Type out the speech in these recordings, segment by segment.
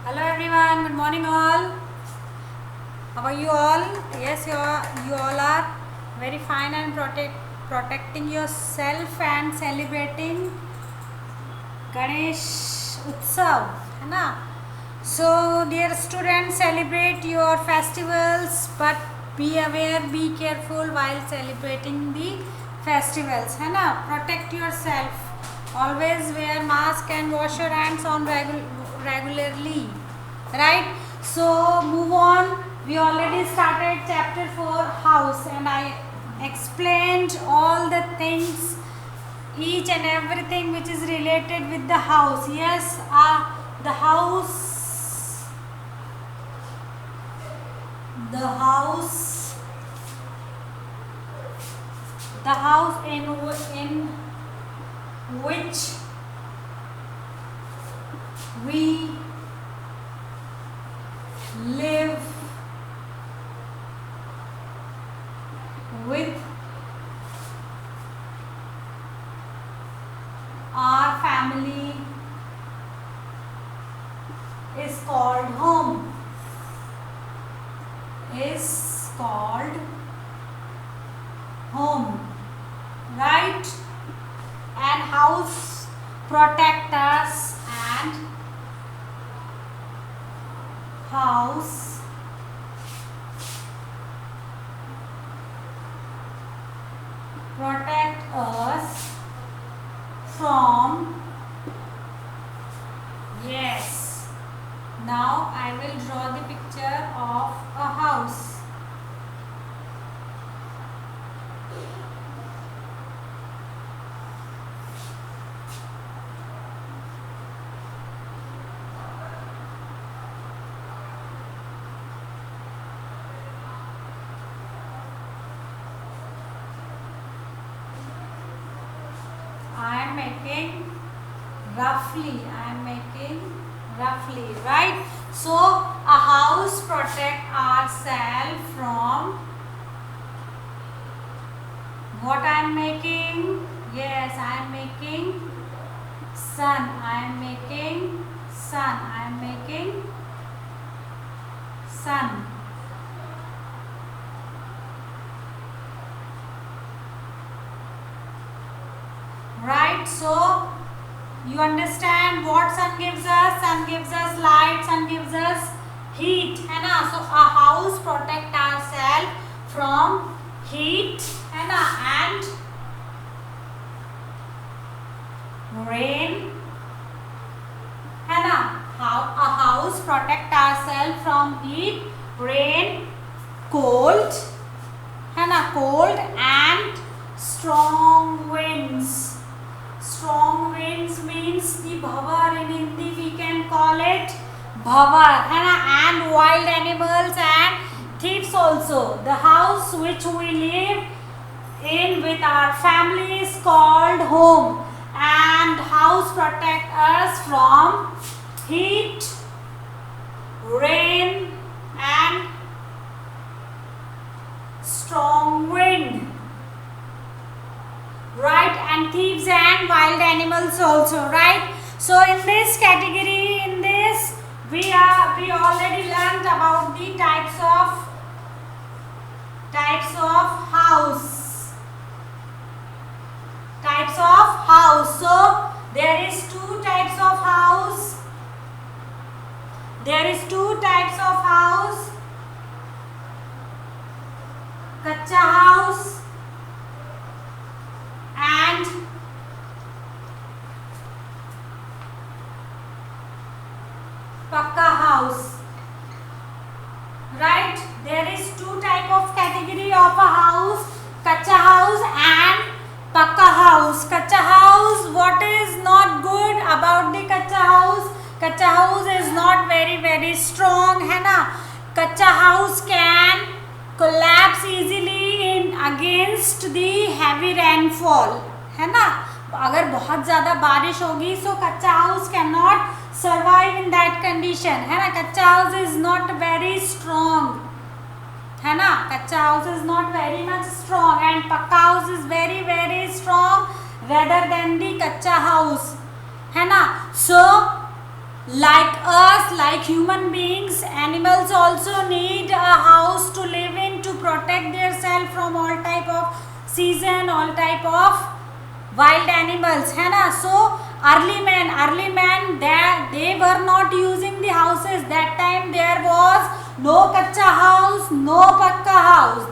Hello everyone, good morning all. How are you all? Yes, you all are very fine and protecting yourself and celebrating Ganesh Utsav, है ना? So dear students, celebrate your festivals, but be aware, be careful while celebrating the festivals, है ना? Protect yourself. Always wear mask and wash your hands on regularly, right? So move on. We already started chapter 4 house, and I explained all the things, each and everything which is related with the house. Yes, the house, the house, the house in which we live with our family is called home. Is called home, right? And house protect us, and house protect us from, yes. Now I will draw the picture of a house. I am making roughly, right? So a house protect ourselves from what I am making. Yes, I am making sun. I am making sun. I am making sun. Right? So you understand what sun gives us? Sun gives us light, sun gives us heat, है ना? So a house protect ourselves from heat, है ना? And rain, है ना? A house protect ourselves from heat, rain, cold, है ना? Cold and strong winds. Strong winds means the bhavar. In Hindi we can call it bhavar, है ना? And wild animals and thieves also. The house which we live in with our family is called home, and house protect us from heat, rain and strong wind, right? And thieves and wild animals also, right? So in this category, in this we already learned about the types of house. Types of house. So there is two types of house. There is two types of house. Kacha house and Pakka house, right? There is two type of category of a house, Kacha house and Pakka house. Kacha house, what is not good about the Kacha house? Kacha house is not very strong, है ना? Kacha house can collapse easily in against the heavy rainfall, है ना? अगर बहुत ज़्यादा बारिश होगी, so kachcha house can not survive in that condition, है ना? Kachcha house is not very strong, है ना? Kachcha house is not very much strong and pakka house is very strong rather than the kachcha house, है ना? सो like us, like human beings, animals also need a house to live in, to protect their self from all type of season, all type of wild animals, है ना. So early man, they were not using the houses. That time there was no कच्चा house, no pakka house.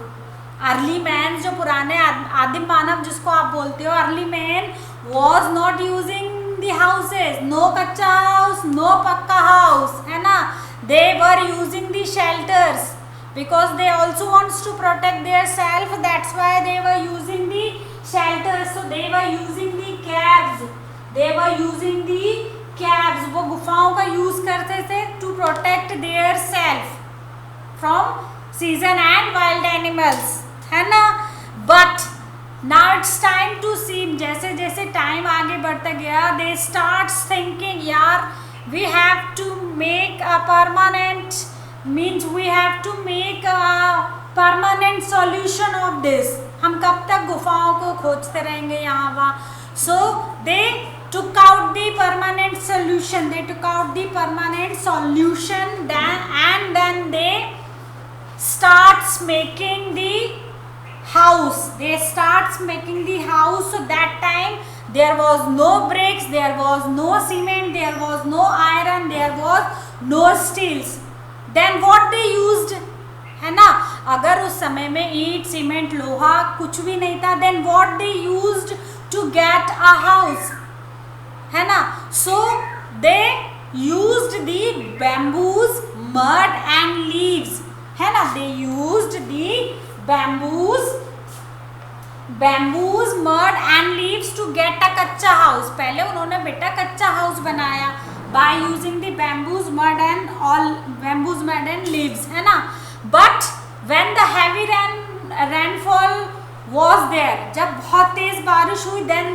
Early man, जो पुराने आदिम मानव जिसको आप बोलते हो, early man was not using the houses. No kachcha house, no pakka house, है ना. They were using the shelters because they also wants to protect their self. That's why they were using the shelters. So they were using the caves. They were using the caves. वो गुफाओं का use करते थे to protect their self from season and wild animals, है ना. But now it's time to see. जैसे जैसे time आगे बढ़ता गया, दे स्टार्ट थिंकिंग, यार we have to make a permanent, means we have to make a permanent solution of this. हम कब तक गुफाओं को खोजते रहेंगे यहाँ वहाँ. सो दे took out the permanent solution. They took out the permanent solution, and then they starts making the house. They starts making the house. So that time there was no bricks, there was no cement, there was no iron, there was no steels. Then what they used, है ना. अगर उस समय में ईट, cement, लोहा कुछ भी नहीं था, then what they used to get a house, है ना. So they used the bamboos, mud and leaves, है ना. They used the bamboos, mud and leaves to get a कच्चा house. पहले उन्होंने बेटा कच्चा house बनाया by using the bamboos, mud and leaves, है ना. But when the heavy rainfall was there, जब बहुत तेज बारिश हुई, then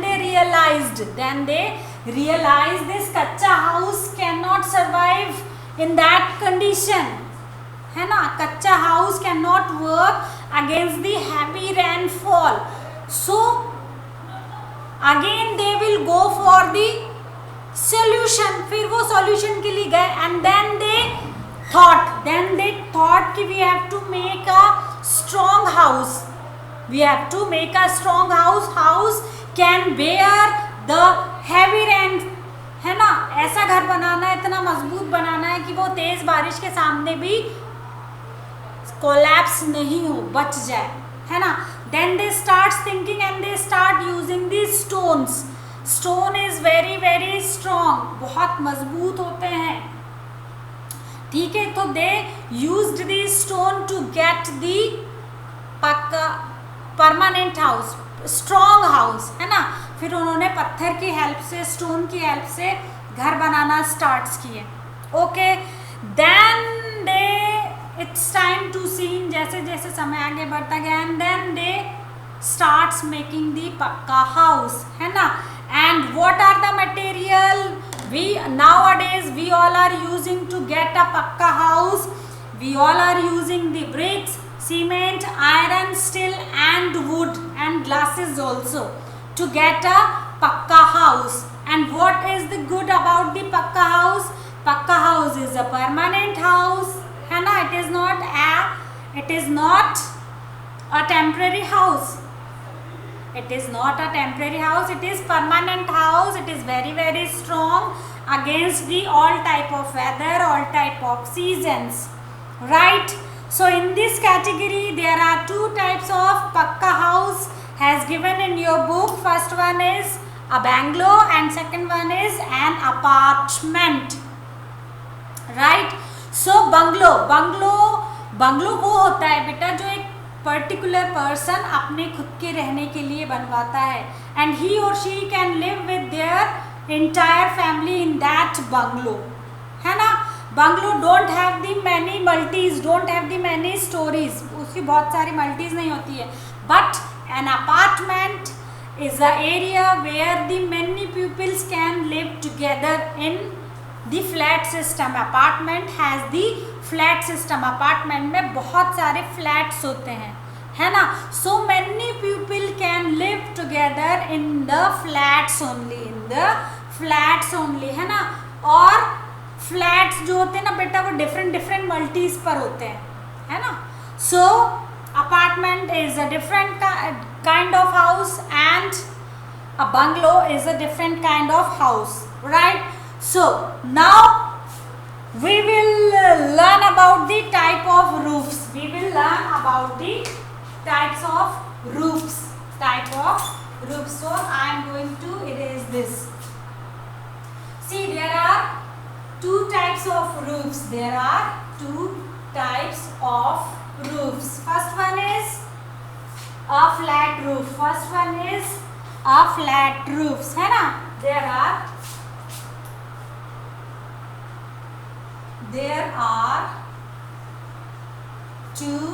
they realized this कच्चा house cannot survive in that condition, है ना. कच्चा house cannot work against the heavy rainfall. So again they will go for the solution. फिर वो solution के लिए गए, and then they thought कि we have to make a strong house. We have to make a strong house. House can bear the heavy rain, है ना. ऐसा घर बनाना है, इतना मजबूत बनाना है कि वो तेज बारिश के सामने भी कोलैप्स नहीं हो, बच जाए, है ना. Then they start thinking and they start using these stones. Stone is very very strong, बहुत मजबूत होते हैं, ठीक है. तो they used the stone to get the पक्का परमानेंट हाउस, स्ट्रॉन्ग हाउस, है ना. फिर उन्होंने पत्थर की हेल्प से, स्टोन की हेल्प से घर बनाना स्टार्ट किए. Okay, then it's time to see. जैसे जैसे समय आगे बढ़ता गया, and then they starts making the pakka house, है ना. And what are the material we nowadays we all are using to get a pakka house. We all are using the bricks, cement, iron, steel and wood and glasses also to get a pakka house. And what is the good about the pakka house? Pakka house is a permanent house, है ना. It is not a temporary house. It is not a temporary house. It is permanent house. It is very very strong against the all type of weather, all type of seasons, right. So in this category there are two types of pakka house has given in your book. First one is a bungalow and second one is an apartment, right. So bungalow वो होता है बेटा जो एक particular person अपने खुद के रहने के लिए बनवाता है, एंड ही और she can live with their entire family in that bungalow, है ना. Bungalow don't have the many multis, don't have the many storeys, उसकी बहुत सारी मल्टीज नहीं होती है. But an apartment is a area where the many peoples can live together in the flat system. Apartment has the flat system. Apartment में बहुत सारे flats होते हैं, है ना. So many people can live together in the flats only, है ना. और फ्लैट्स जो होते हैं ना बेटा वो डिफरेंट डिफरेंट मल्टीज पर होते हैं, है ना. So apartment is a different kind of house and a bungalow is a different kind of house, right. So now we will learn about the type of roofs. We will learn about the types of roofs. So I am going to erase this. See, there are two types of roofs. First one is a flat roof. है ना. There are two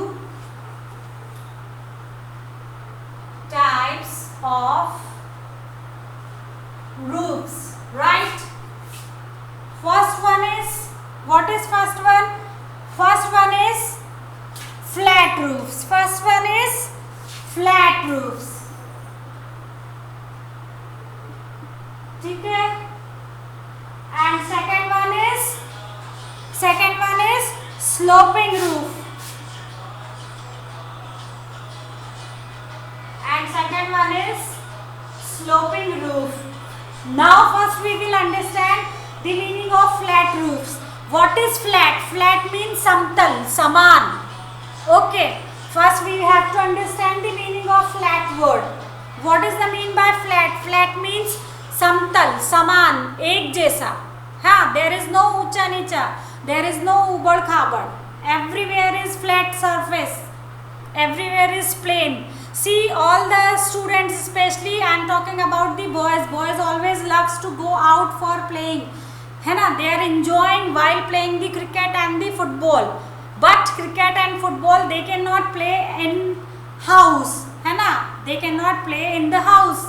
types of roofs, right? First one is, what is first one? First one is flat roofs. ठीक है. And second one is sloping roof. Now first we will understand the meaning of flat roofs. What is flat? Flat means samtal, saman. Okay. First we have to understand the meaning of flat word. What is the mean by flat? Flat means samtal, saman, एक जैसा. हाँ, there is no ऊंचा नीचा. There is no ubad khabad. Everywhere is flat surface. Everywhere is plain. See, all the students, especially I am talking about the boys. Boys always loves to go out for playing. है ना? They are enjoying while playing the cricket and the football. But cricket and football they cannot play in house. है ना? They cannot play in the house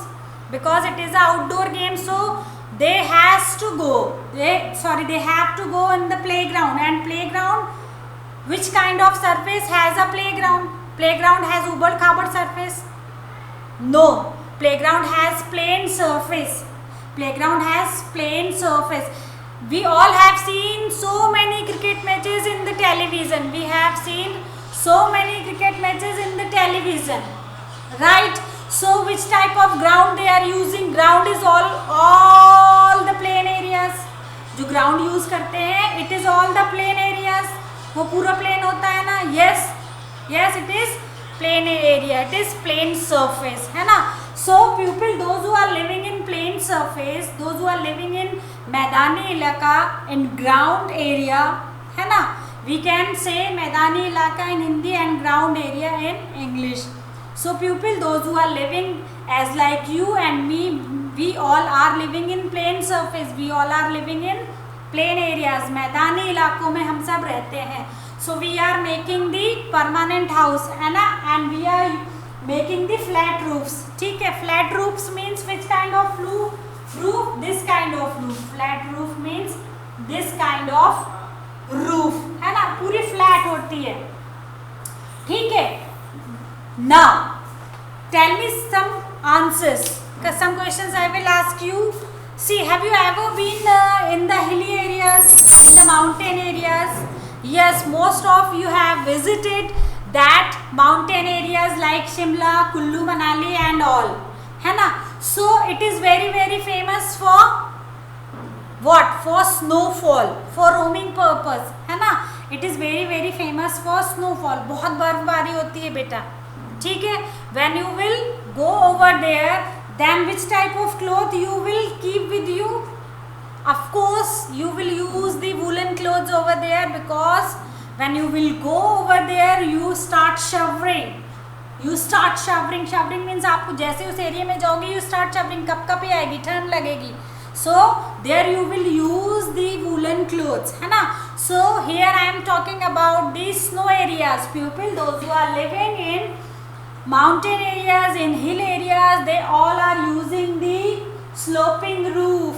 because it is an outdoor game. So they have to go in the playground. And playground, which kind of surface has a playground? Playground has ubad khabad surface? No, playground has plain surface. We all have seen so many cricket matches in the television. Right? So which type of ground they are using? Ground is all the plain areas. जो ground use करते हैं, it is all the plain areas. वो पूरा plain होता है ना? Yes, it is plain area. It is plain surface, है ना? So people, those who are living in plain surface, those who are living in मैदानी इलाका, in ground area, है ना? We can say मैदानी इलाका in Hindi and ground area in English. So people, those who are living as like you and me, we all are living in plain surface. We all are living in plain areas. मैदानी इलाकों में हम सब रहते हैं. So we are making the permanent house, है ना? And we are making the flat roofs. ठीक है? Flat roofs means which kind of roof? This kind of roof. Flat roof means this kind of roof, है ना? पूरी flat होती है. ठीक है? Now, tell me some answers. Some questions I will ask you. See, have you ever been in the hilly areas, in the mountain areas? Yes, most of you have visited that mountain areas like Shimla, Kullu, Manali and all. है ना? So, it is very very famous for what? For snowfall, for roaming purpose. है ना? It is very very famous for snowfall. बहुत बर्फबारी होती है बेटा. ठीक है? When you will go over there, then which type of cloth you will keep with you? Of course, you will use the woolen clothes over there, because when you will go over there, you start shivering. Shivering means आपको जैसे उस area में जाओगे, you start shivering. कपकपी आएगी, ठंड लगेगी. So there you will use the woolen clothes, है ना? So here I am talking about the snow areas. People, those who are living in mountain areas, in hill areas, they all are using the sloping roof.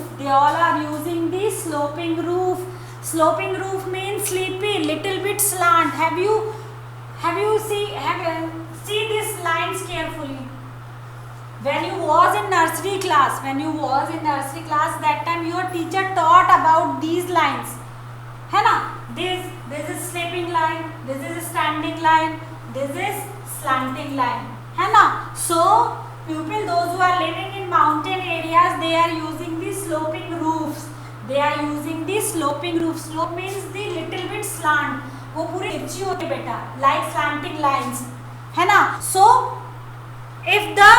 Sloping roof means sleepy, little bit slant. Have you see these lines carefully? When you was in nursery class, that time your teacher taught about these lines. this is sleeping line, this is standing line, this is slanting line, है ना. So pupil, those who are living in mountain areas, they are using the sloping roofs. They are using the sloping roof. Slope means the little bit slant. वो पूरी तिरछी होती है बेटा, like slanting lines, है ना. So if the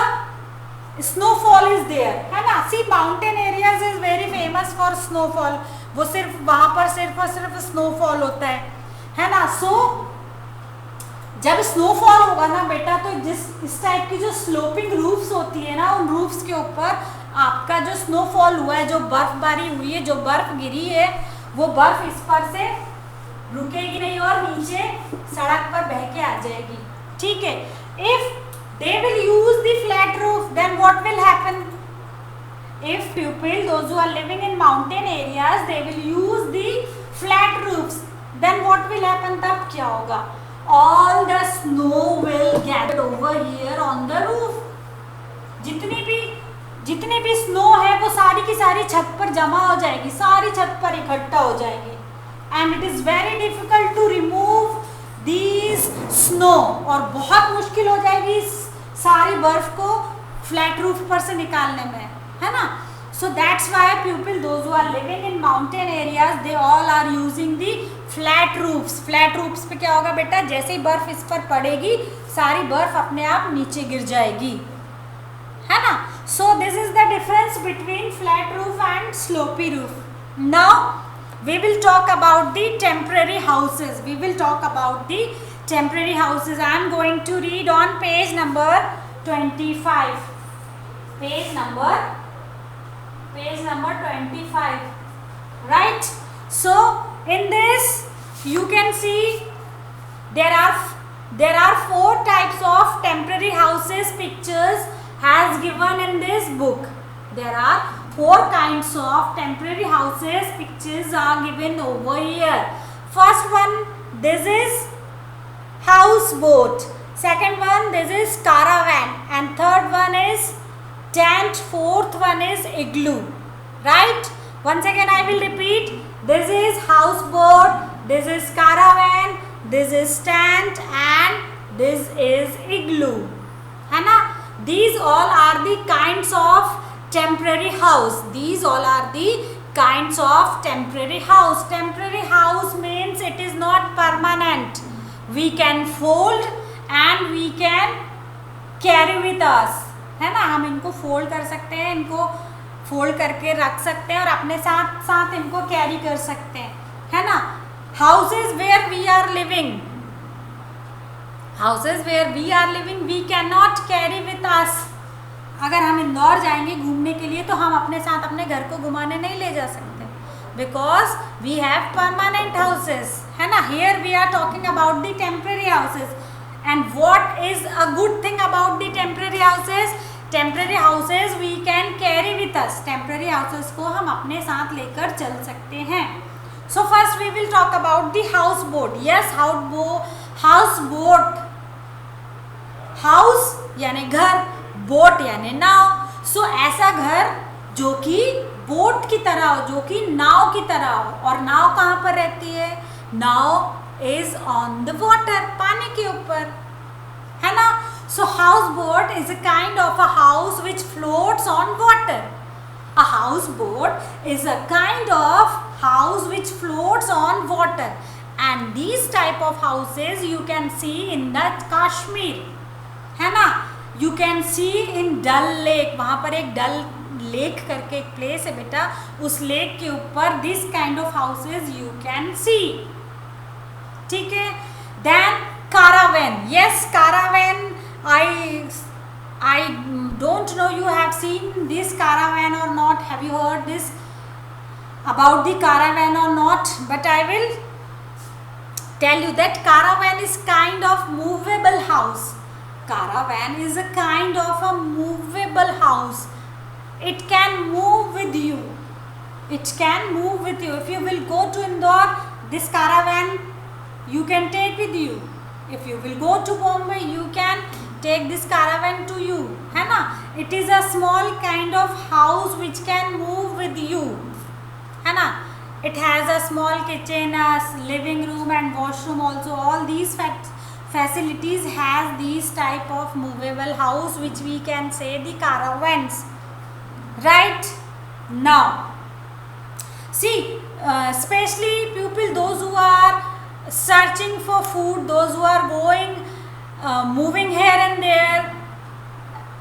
snowfall is there, है ना. See, mountain areas is very famous for snowfall. वो सिर्फ वहाँ पर सिर्फ और सिर्फ snowfall होता है ना. So जब स्नोफॉल होगा ना बेटा, तो इस टाइप की जो स्लोपिंग रूफ्स होती है ना, उन रूफ्स के ऊपर आपका जो स्नोफॉल हुआ है, जो बर्फबारी हुई है, जो बर्फ गिरी है, वो बर्फ इस पर से रुकेगी नहीं और नीचे सड़क पर बह के आ जाएगी. ठीक है. If they will use the flat roof, then what will happen? If pupil, those who are living in mountain areas, they will use the flat roofs, then what will happen? तब क्या होगा? All the snow will gather over here on the roof. जितनी भी snow है वो सारी की सारी छत पर जमा हो जाएगी, सारी छत पर इकट्ठा हो जाएगी. And it is very difficult to remove these snow, और बहुत मुश्किल हो जाएगी सारी बर्फ को फ्लैट रूफ पर से निकालने में, है ना. So that's why people, those who are living in mountain areas, they all are using the flat roofs. Flat roofs पे क्या होगा बेटा, जैसे ही बर्फ इस पर पड़ेगी, सारी बर्फ अपने आप नीचे गिर जाएगी, है ना. So this is the difference between flat roof and slopy roof. Now we will talk about the temporary houses. We will talk about the temporary houses. I am going to read on page number 25. Page number 25. Right? So in this you can see there are 4 types of temporary houses pictures has given in this book. There are 4 kinds of temporary houses pictures are given over here. First one, this is houseboat. Second one, this is caravan, and third one is tent. Fourth one is igloo. Right? Once again I will repeat. This is houseboat, this is caravan, this is tent, and this is igloo, है ना. These all are the kinds of temporary house. These all are the kinds of temporary house. Temporary house means it is not permanent. We can fold and we can carry with us, है ना. हम इनको fold कर सकते हैं, इनको fold करके रख सकते हैं और अपने साथ साथ इनको कैरी कर सकते हैं, है ना. Houses where we are living, we cannot carry with us. अगर हम इंदौर जाएंगे घूमने के लिए तो हम अपने साथ अपने घर को घुमाने नहीं ले जा सकते, because we have permanent houses, है ना. Here we are talking about the temporary houses. And what is a good thing about the temporary houses? Temporary houses we can carry with us. Temporary houses को हम अपने साथ लेकर चल सकते हैं. So first we will talk about the houseboat. Yes, houseboat. House यानी घर, बोट यानी नाव. So ऐसा घर जो कि बोट की तरह हो, जो कि नाव की तरह हो. और नाव कहाँ पर रहती है? नाव is on the water, पानी के ऊपर, है ना. So houseboat is a kind of a house which floats on water. A houseboat is a kind of house which floats on water, and these type of houses you can see in the Kashmir, है ना. You can see in Dal Lake. वहाँ पर एक Dal Lake करके एक place है बेटा, उस lake के ऊपर this kind of houses you can see. ठीक है. Then caravan. Yes, caravan. I don't know you have seen this caravan or not. Have you heard this about the caravan or not? But I will tell you that caravan is kind of movable house. Caravan is a kind of a movable house. It can move with you. It can move with you. If you will go to Indore, this caravan you can take with you. If you will go to Bombay, you can take this caravan to you, है ना. It is a small kind of house which can move with you, है ना. It has a small kitchen, a living room and washroom also. All these facilities has these type of movable house, which we can say the caravans. Right? Now, see, especially people, those who are searching for food, those who are going, moving here and there,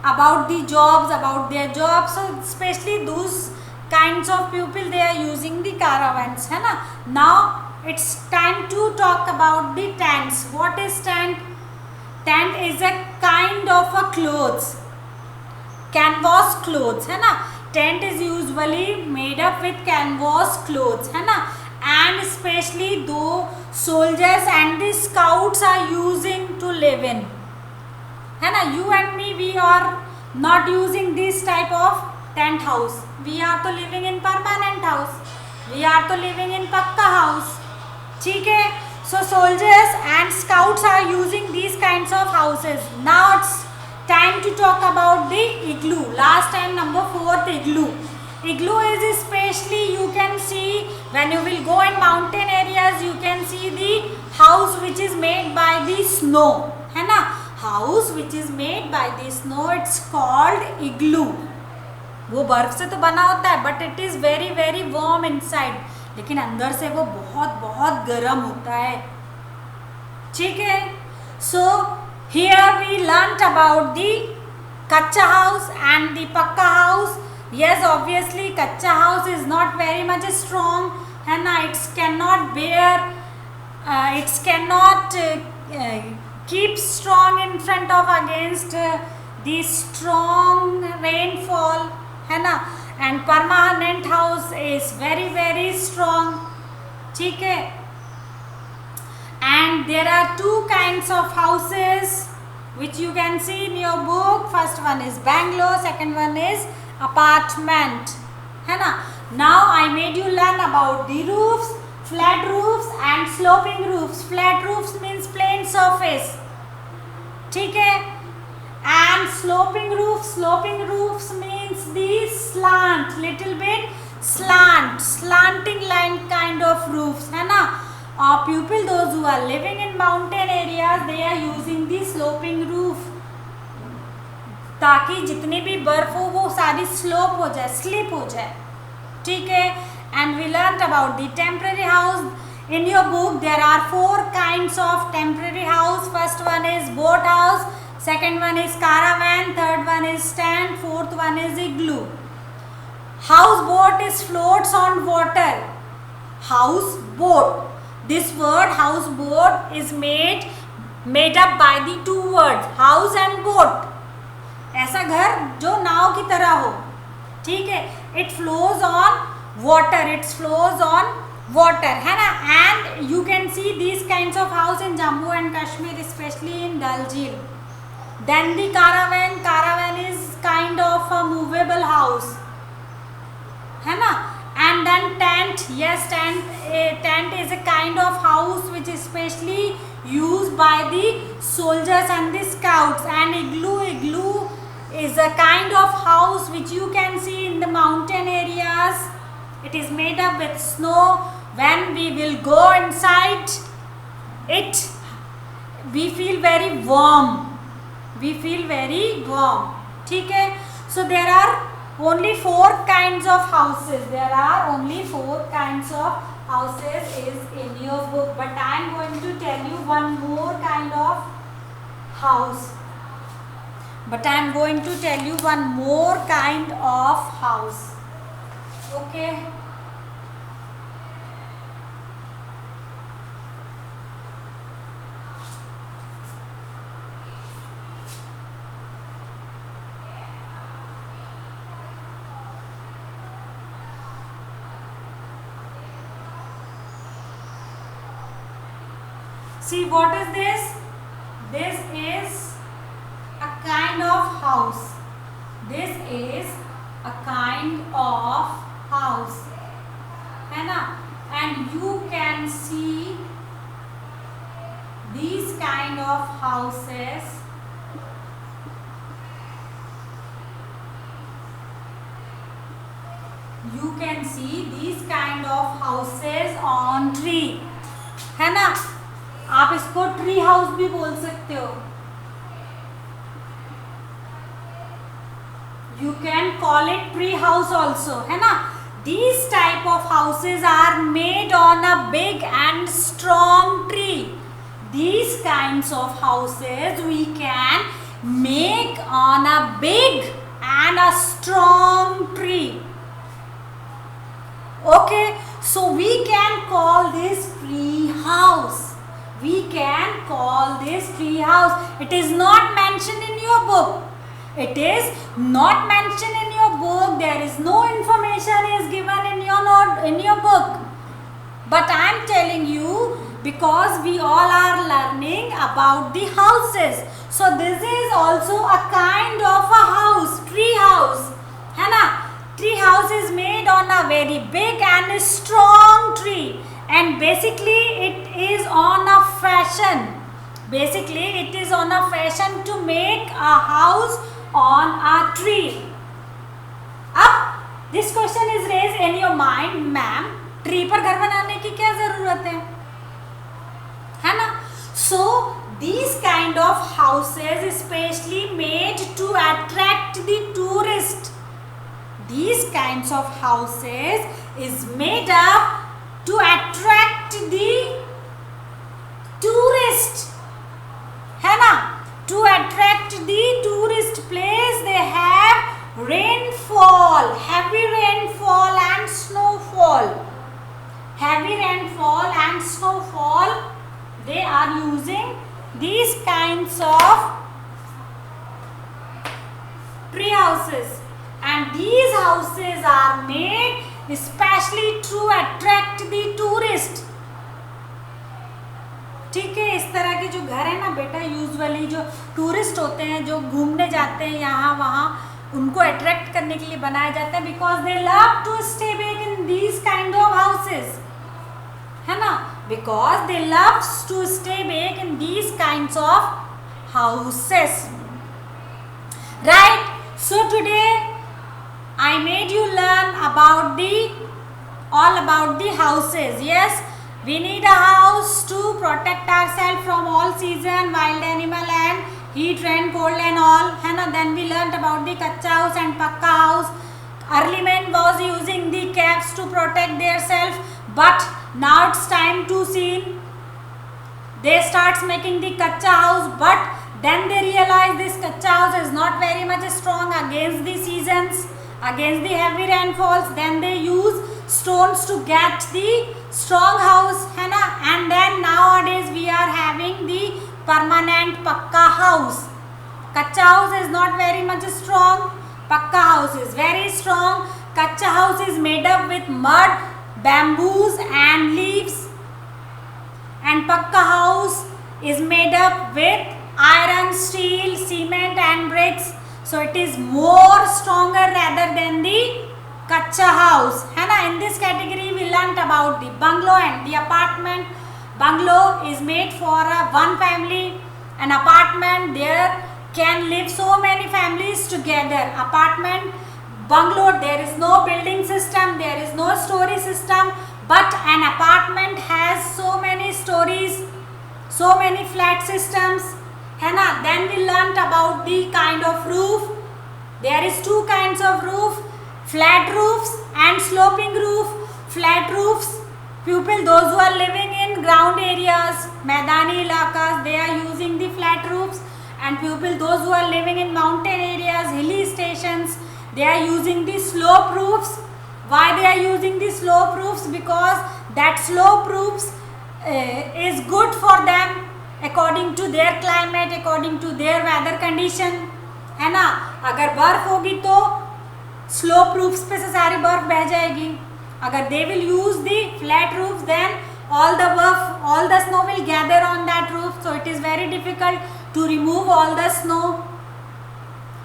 about the jobs, about their jobs. So especially those kinds of people, they are using the caravans, है ना. Now it's time to talk about the tents. What is tent? Tent is a kind of a clothes, canvas clothes, है ना. Tent is usually made up with canvas clothes, है ना. And especially though soldiers and the scouts are using to live in, है ना. You and me, we are not using this type of tent house. We are तो living in permanent house. We are तो living in पक्का house. ठीक है. So soldiers and scouts are using these kinds of houses. Now it's time to talk about the igloo. Last time, number 4th, igloo. Igloo is especially, you can see when you will go in mountain areas, you can see the house which is made by the snow, है ना. House which is made by the snow, it's called igloo. वो बर्फ से तो बना होता है, but it is very very warm inside. लेकिन अंदर से वो बहुत बहुत गर्म होता है. ठीक है. So here we learnt about the kacha house and the pakka house. Yes, obviously kacha house is not very much strong, है ना. It cannot bear, it cannot keep strong in front of against the strong rainfall, है ना. And permanent house is very very strong. ठीक है. And there are two kinds of houses which you can see in your book. First one is bungalow, second one is apartment, है ना. Now I made you learn about the roofs, flat roofs and sloping roofs. Flat roofs means plain surface, ठीक है. And sloping roofs means the slant, little bit slanting line kind of roofs, है ना. People, those who are living in mountain areas, they are using the sloping roof, ताकि जितनी भी बर्फ हो वो सारी स्लोप हो जाए, स्लिप हो जाए. ठीक है. And we learnt about the temporary house. In your book there are 4 kinds of temporary house. First one is boat house, second one is caravan, third one is tent, fourth one is igloo. Houseboat is floats on water. Houseboat. This word houseboat is made up by the 2 words house and boat. ऐसा घर जो नाव की तरह हो. ठीक है. It flows on water. It flows on water, है ना. And you can see these kinds of house in Jammu and Kashmir, especially in Dal Jheel. Then the caravan is kind of a movable house, है ना. And then tent, yes, tent is a kind of house which is specially used by the soldiers and the scouts. And igloo is a kind of house which you can see in the mountain areas. It is made up with snow. When we will go inside it, we feel very warm. ठीक है. So there are only 4 kinds of houses. Is in your book, but I am going to tell you one more kind of house. Okay. See, what is this? This is a kind of house. है ना. And you can see these kind of houses. You can can see these kind of houses on tree, है ना. आप इसको tree house भी बोल सकते हो. You can call it tree house also, है ना. These type of houses are made on a big and strong tree. These kinds of houses we can make on a big and a strong tree. Okay, so we can call this tree house. We can call this tree house. It is not mentioned in your book. It is not mentioned in your book. There is no information is given in your note, in your book. But I am telling you because we all are learning about the houses. So this is also a kind of a house, tree house, है ना. Tree house is made on a very big and strong tree, and basically it is on a fashion. Basically it is on a fashion to make a house on a tree. अब this question is raised in your mind, ma'am tree पर घर बनाने की क्या जरूरत है ना. So these kind of houses especially made to attract the tourist. These kinds of houses is made up to attract the tourist, है ना. To attract the tourist place, they have rainfall, heavy rainfall and snowfall. Heavy rainfall and snowfall, they are using these kinds of tree houses, and these houses are made especially to attract the tourist. ठीक है. इस तरह के जो घर है ना बेटा, यूजुअली जो टूरिस्ट होते हैं, जो घूमने जाते हैं यहाँ वहाँ, उनको अट्रैक्ट करने के लिए बनाया जाता है. Because they love to stay back in these kind of houses, है ना. Because they love to stay back in these kinds of houses. Right. So today I made you learn about all about the houses. Yes, we need a house to protect ourselves from all season, wild animal and heat, rain, cold and all, है ना. Then we learnt about the कच्चा house and पक्का house. Early man was using the caves to protect themselves, but now it's time to see. They starts making the कच्चा house, but then they realize this कच्चा house is not very much strong against the seasons, against the heavy rainfalls. Then they use stones to get the strong house, है ना. And then nowadays we are having the permanent pakka house. Kacha house is not very much strong. Pakka house is very strong. Kacha house is made up with mud, bamboos and leaves, and pakka house is made up with iron, steel, cement and bricks. So it is more stronger rather than the kacha house, है ना. In this category we learnt about the bungalow and the apartment. Bungalow is made for one family. An apartment, there can live so many families together. Apartment, bungalow, there is no building system, there is no story system, but an apartment has so many stories, so many flat systems, है ना. Then we learnt about the kind of roof. There is two kinds of roof, flat roofs and sloping roof. Flat roofs, people those who are living in ground areas, मैदानी इलाकास, they are using the flat roofs. And people those who are living in mountain areas, hilly stations, they are using the slope roofs. Why they are using the slope roofs? Because that slope roofs is good for them according to their climate, according to their weather condition, है ना. अगर बर्फ होगी तो slope roofs पे से सारी बर्फ बह जाएगी. अगर they will use the flat roofs, then all the snow will gather on that roof, so it is very difficult to remove all the snow,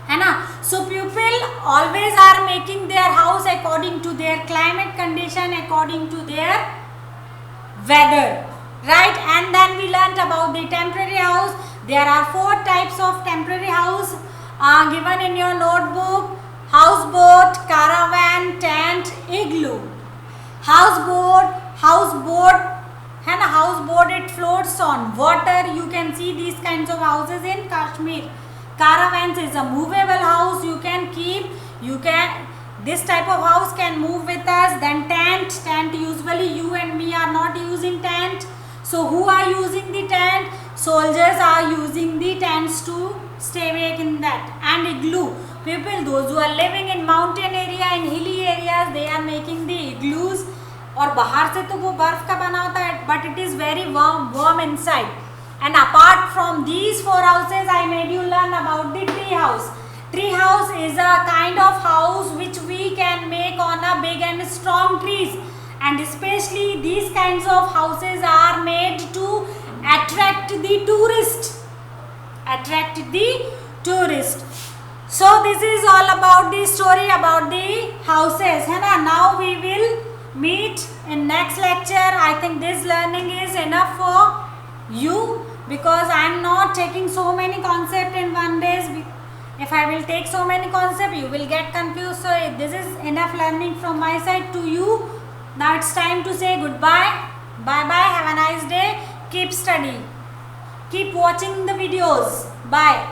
है ना. So people always are making their house according to their climate condition, according to their weather, right. And then we learnt about the temporary house. There are 4 types of temporary house given in your notebook. houseboat, caravan, tent, igloo. Houseboat है ना, houseboat it floats on water. You can see these kinds of houses in Kashmir. Caravans is a movable house. This type of house can move with us. Then tent usually you and me are not using tent. So who are using the tent? Soldiers are using the tents to stay awake in that. And igloo, people those who are living in mountain area, in hilly areas, they are making the igloos. और बाहर से तो वो बर्फ का बना होता है, but it is very warm inside. And apart from these 4 houses, I made you learn about the tree house. Tree house is a kind of house which we can make on a big and strong trees, and especially these kinds of houses are made to attract the tourist. So this is all about the story about the houses, है ना. Now we will meet in next lecture. I think this learning is enough for you, because I am not taking so many concepts in one day. If I will take so many concepts, you will get confused. So this is enough learning from my side to you. Now it's time to say goodbye. Bye bye. Have a nice day. Keep studying. Keep watching the videos. Bye.